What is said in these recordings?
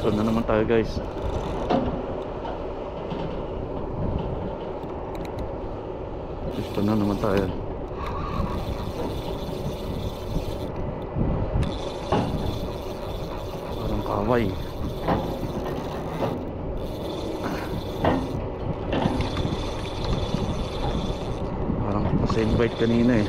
Pistol na naman tayo guys. Pistol na naman tayo. Parang kaway. Parang same bite kanina eh.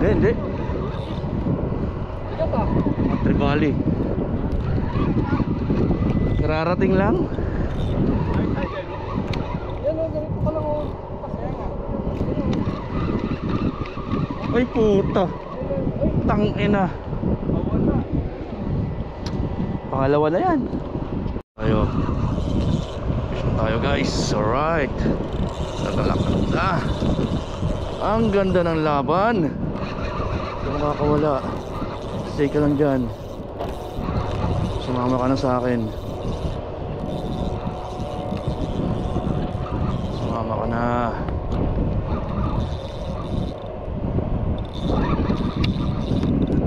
Hindi. Ito ka? Tribali. Kararating lang. Yan o, ganito pa lang o. Pasaya nga. Ay puta. Tangina. Pangalawa na yan. Tayo. Fish tayo guys. Alright. Nagalakad na. Ang ganda ng laban. Hindi makakawala. Stay ka lang dyan. Sumama ka na sa akin. Sumama ka na.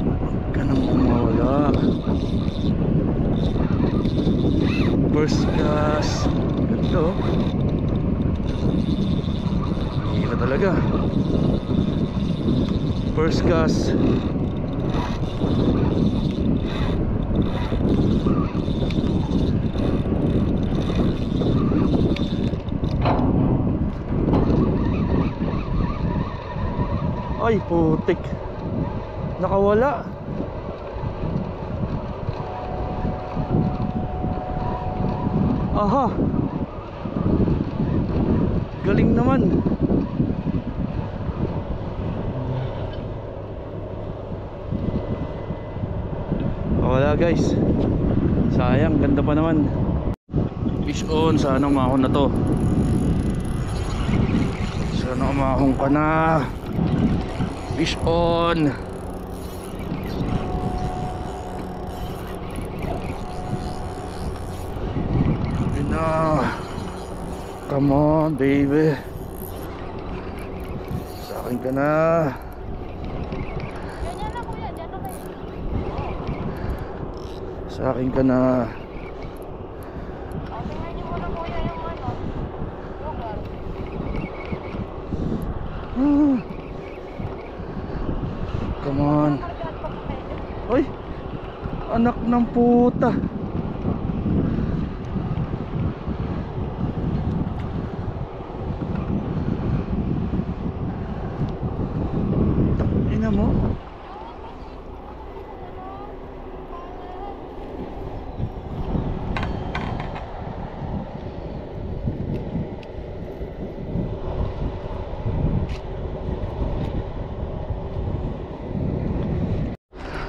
Huwag ka nang kumawala. First cast. Ganito. Hila talaga. First cast. Ay putik. Nakawala. Aha. Galing naman. Wala guys. Sayang, ganda pa naman. Fish on, sana umahon na to. Sana umahon ka na. Fish on. Yun na. Come on baby. Sa akin ka na. Sa akin ka na. Tingnan niyo muna kuya yung ano. Come on. Oy. Anak ng puta. Ina mo.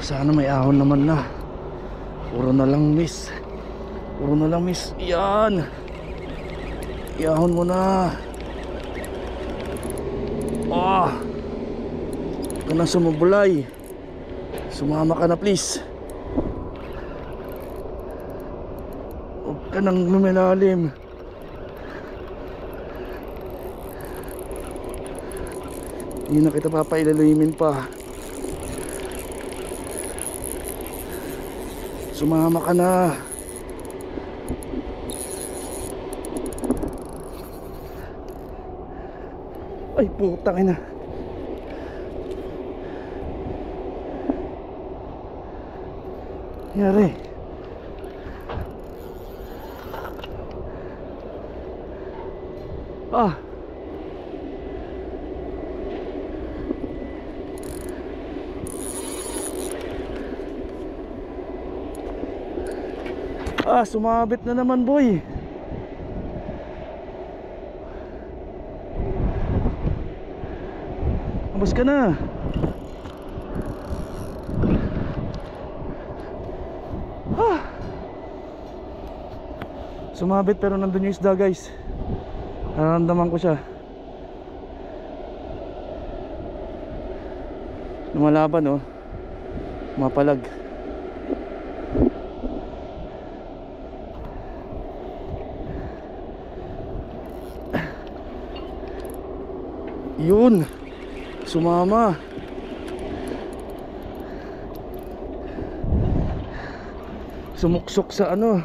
Sana may ahon naman na. Puro na lang miss. Puro na lang miss. Yan. Iahon mo na. Ah. Huwag ka nang sumubulay. Sumama ka na please. Huwag ka nang lumilalim. Hindi na kita papailalimin pa. Sumama ka na. Ay putang ina. Yari. Ah. Ah, sumabit na naman, boy. Abos ka na. Ah. Sumabit pero nandun yung isda, guys. Nararamdaman ko siya. Lumalaban, oh. Mapalag. Yun. Sumama. Sumuksok sa ano,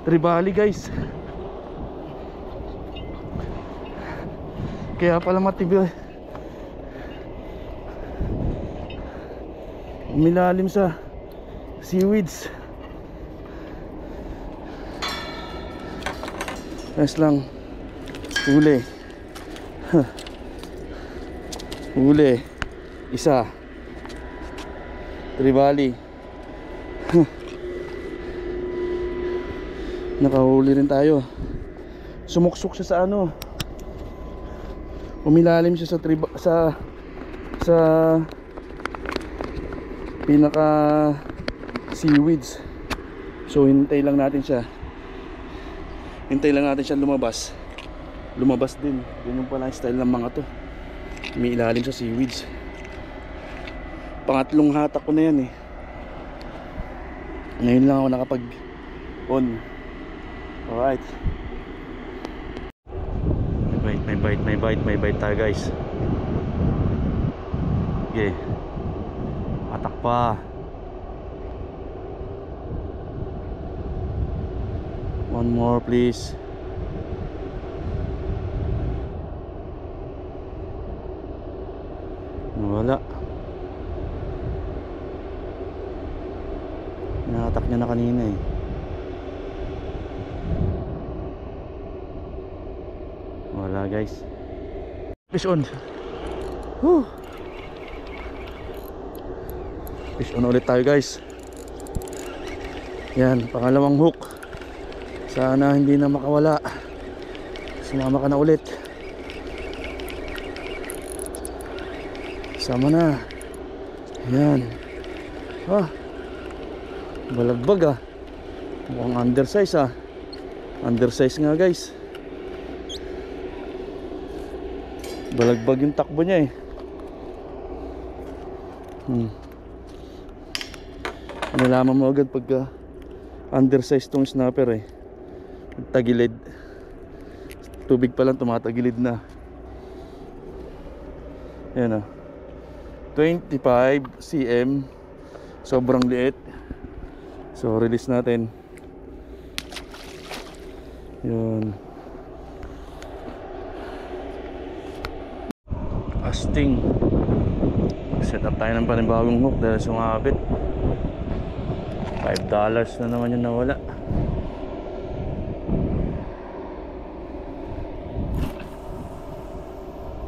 tribali, guys. Kaya pala matibay. Umilalim sa seaweeds. Ayos lang. Huli. Huli. Isa. Tribali. Nakahuli rin tayo. Sumuksok siya sa ano. Umilalim siya sa pinaka seaweeds. So hintay lang natin siya. Hintay lang natin siya lumabas. Lumabas din. Yun yung pala style ng mga to. Umilalim sa seaweeds. Pangatlong hatak ko na yan eh. Ngayon lang ako nakapag on. Alright. May bite tayo, guys. Okay. Atak pa. One more, please. Wala. Inatak niya na kanina eh. Wala, guys. Fish on. Whew. Fish on ulit tayo, guys. Yan, pangalawang hook. Sana hindi na makawala. Sumama ka na ulit. Sama na. Yan. Ah, balagbag ah. Mukhang undersize ah. Undersize nga, guys. Balagbag yung takbo niya eh. Nalaman mo agad pagka undersize tong snapper eh. Tagilid. Tubig pa lang tumatagilid na. Yan ah. 25 cm. Sobrang liit. So release natin. Yun. Casting. Set up tayo ng panibagong hook dahil sumabit. $5 na naman yung nawala.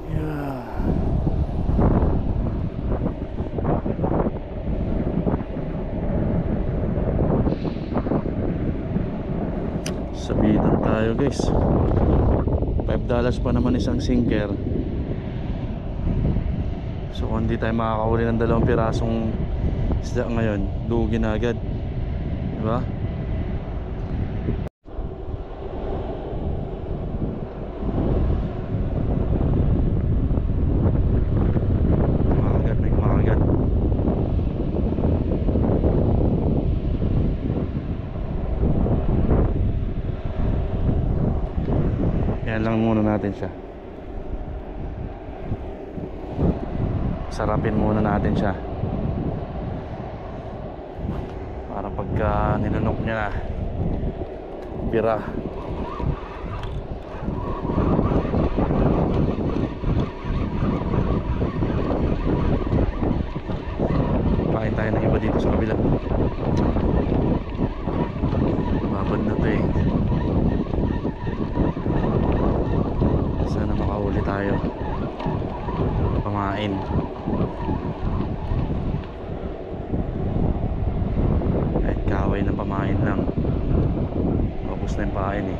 Yeah. Sabitan tayo, guys. $5 pa naman isang sinker. So kung hindi tayo makakahuli ng 2 pirasong isda ngayon, lugi na agad. Diba? May kumakagat. Yan lang muna natin siya. Sarapin muna natin siya para pagka nilunok niya na bira. Pain tayo ng iba dito sa kabila. Babad na to eh. Sana makahuli tayo. Pamain. Kahit kaway na pa kumakain eh.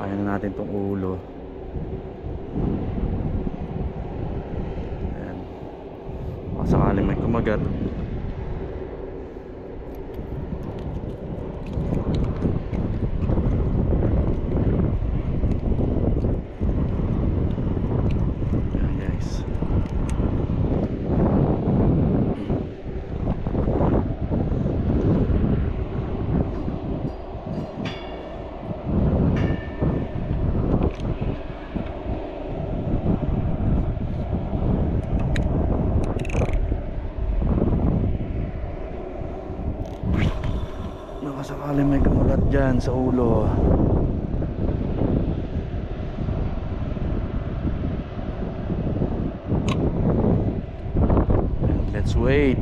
Kaya na natin tong ulo. Ayan. Baka sakaling may kumagat. Ayan guys. Baka sakaling may kumagat dyan sa ulo. Let's wait.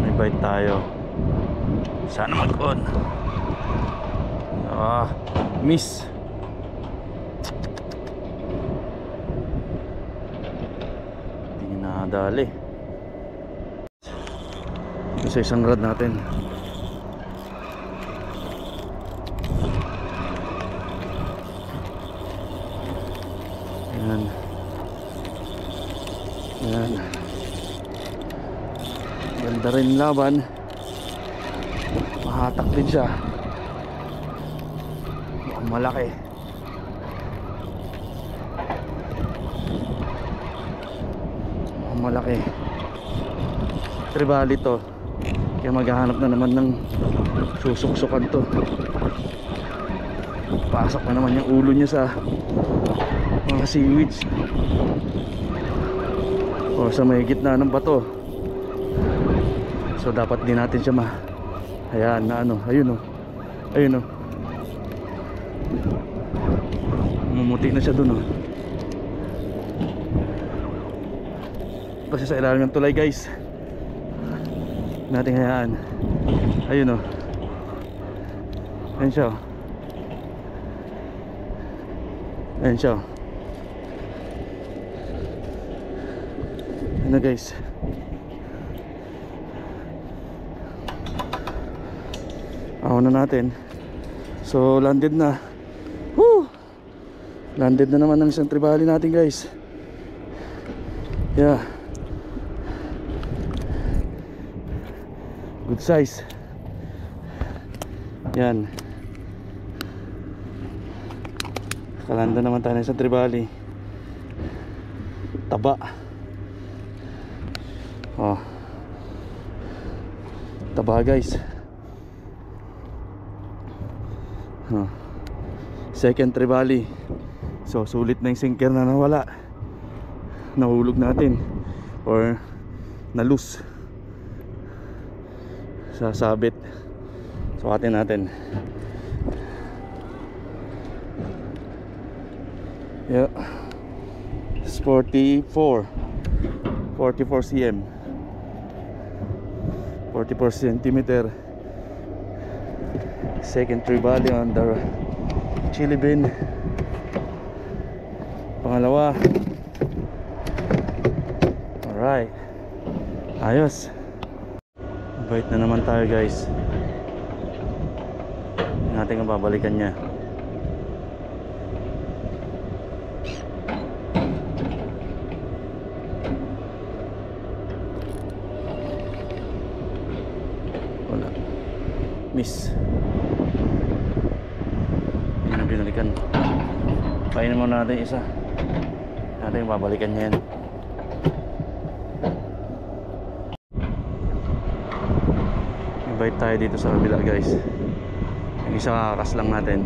May bite tayo. Sana mag-on. Miss. Hindi na nadali. Ito sa isang rod natin. Ayan. Ayan. Ganda rin laban. Mahatak din siya. Mukhang malaki. Mukhang malaki. Tribali to. Kaya maghahanap na naman ng susuksukan to. Pasok na naman yung ulo niya sa mga seaweeds o sa may gitna ng bato. So dapat din natin siya hayaan na ano. Ayun o. Ayun o. Mumuti na siya dun o. Kasi sa ilalim ng tulay guys. Nating hayaan. Ayun o. Ayun siya o. Ayun siya o. Ayun na guys. Ahon na natin. So landed na. Woo! Landed na naman ang isang tribali natin guys. Yeah. Good size. Yan. Kalanda naman tayo ng isang tribali. Taba. Oh. Taba guys. Oh. Second tribali. So sulit na yung sinker na nawala. Nahulog natin or na-loose. Sasabit. Sukatin natin. Yeah. It's 44 cm. 44 centimeter. Second tribali on the chili bean. Pangalawa. Alright. Ayos. Bait na naman tayo guys. Natin ang babalikan niya. Wala. Miss. Hindi na binalikan. Painin muna natin isa. Natin ang babalikan niya yan. Invite tayo dito sa kabila guys. Yung isa kakas lang natin.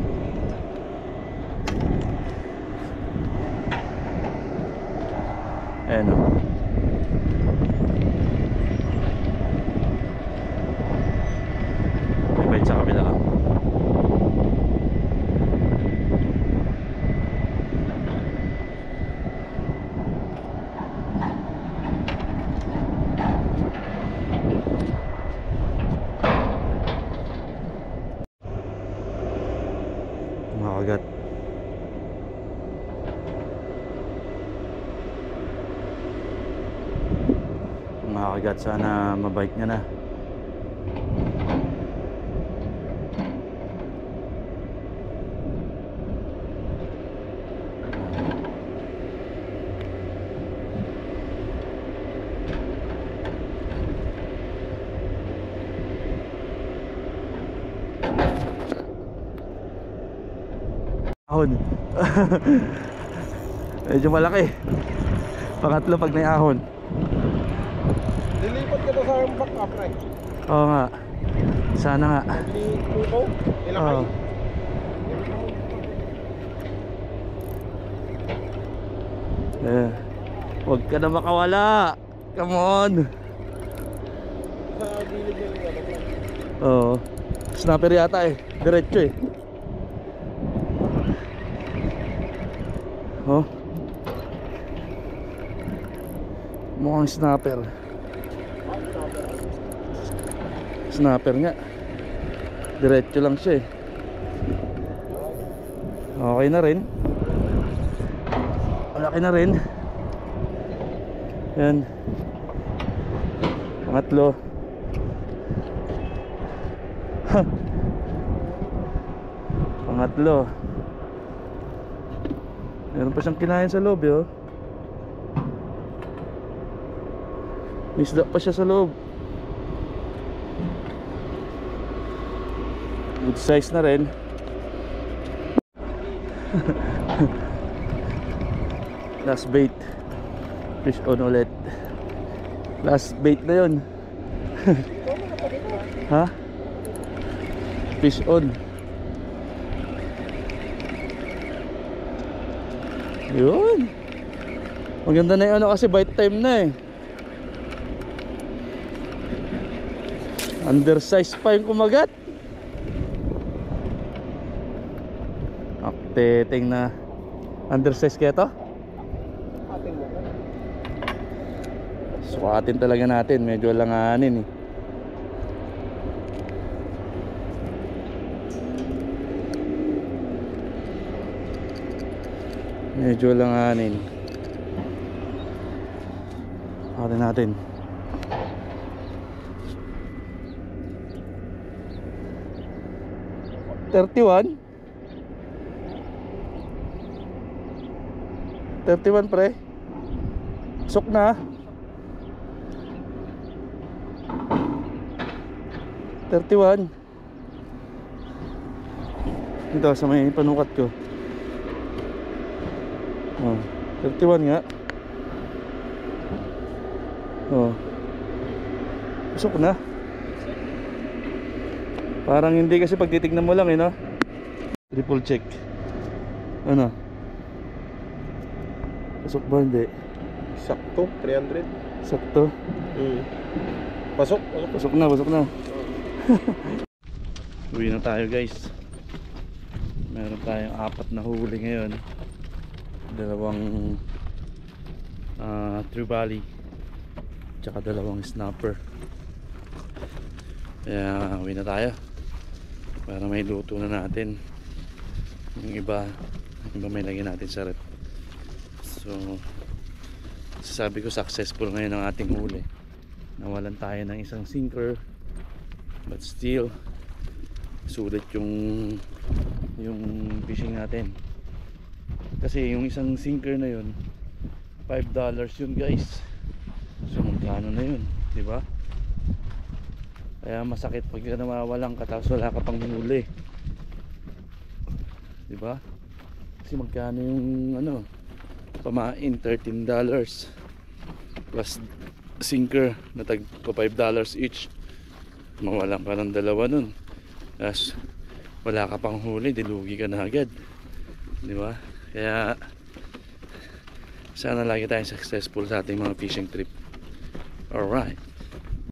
Ayan o. Invite sa kabila. Makakagat, sana mabait niya na. Ahon. Medyo malaki. Pangatlo pag may ahon. Lilipat ka na sa back up, pre. Oo nga. Sana nga. Lilipo? Ilakay? Oo. Huwag ka na makawala. Come on. Sa gilid niya yung ano, pre. Oo. Snapper yata eh. Diretso eh. Oh. Mukhang snapper. Snapper nga. Diretso lang siya eh. Okay na rin. Malaki na rin. Yan. Pangatlo. Pangatlo. Meron pa siyang kinain sa loob, yo. May isda pa siya sa loob. Good size na rin. Last bait. Fish on ulit. Last bait na yun. Ha? Fish on. Yun. Maganda na yung ano kasi bite time na eh. Undersize pa yung kumagat. Akteting na. Undersize kaya to? Atin mo. Sukatin talaga natin. Medyo langanin eh. Medyo langanin. Sukatin natin. $31 pre. Sok na. 31. Ito sa may panukat ko. Oh, 31 nga. Oh. Sok na. Parang hindi kasi pag titignan mo lang eh, no? Triple check. Ano? Pasok ba? Hindi. Sakto, 300. Sakto. Pasok. Pasok na, pasok na. Uwi na tayo guys. Meron tayong 4 na huli ngayon. Dalawang True Valley, tsaka dalawang snapper. Kaya uwi na tayo para may luto na natin. Yung iba may lagyan natin sa rep. So sasabi ko successful ngayon ang ating huli. Nawalan tayo ng isang sinker, but still sulit yung fishing natin. Kasi yung isang sinker na yun $5 yun guys. So magkano na yun, di ba? Kaya masakit pag nawawalan ka tapos wala ka pang huli, di ba? Kasi magkano yung ano, pamain $13 plus sinker na tag pa $5 each. Mawalan ka ng dalawa nun, tapos wala ka pang huli, dilugi ka na agad, di ba? Kaya sana lagi tayong successful sa ating mga fishing trip. Alright.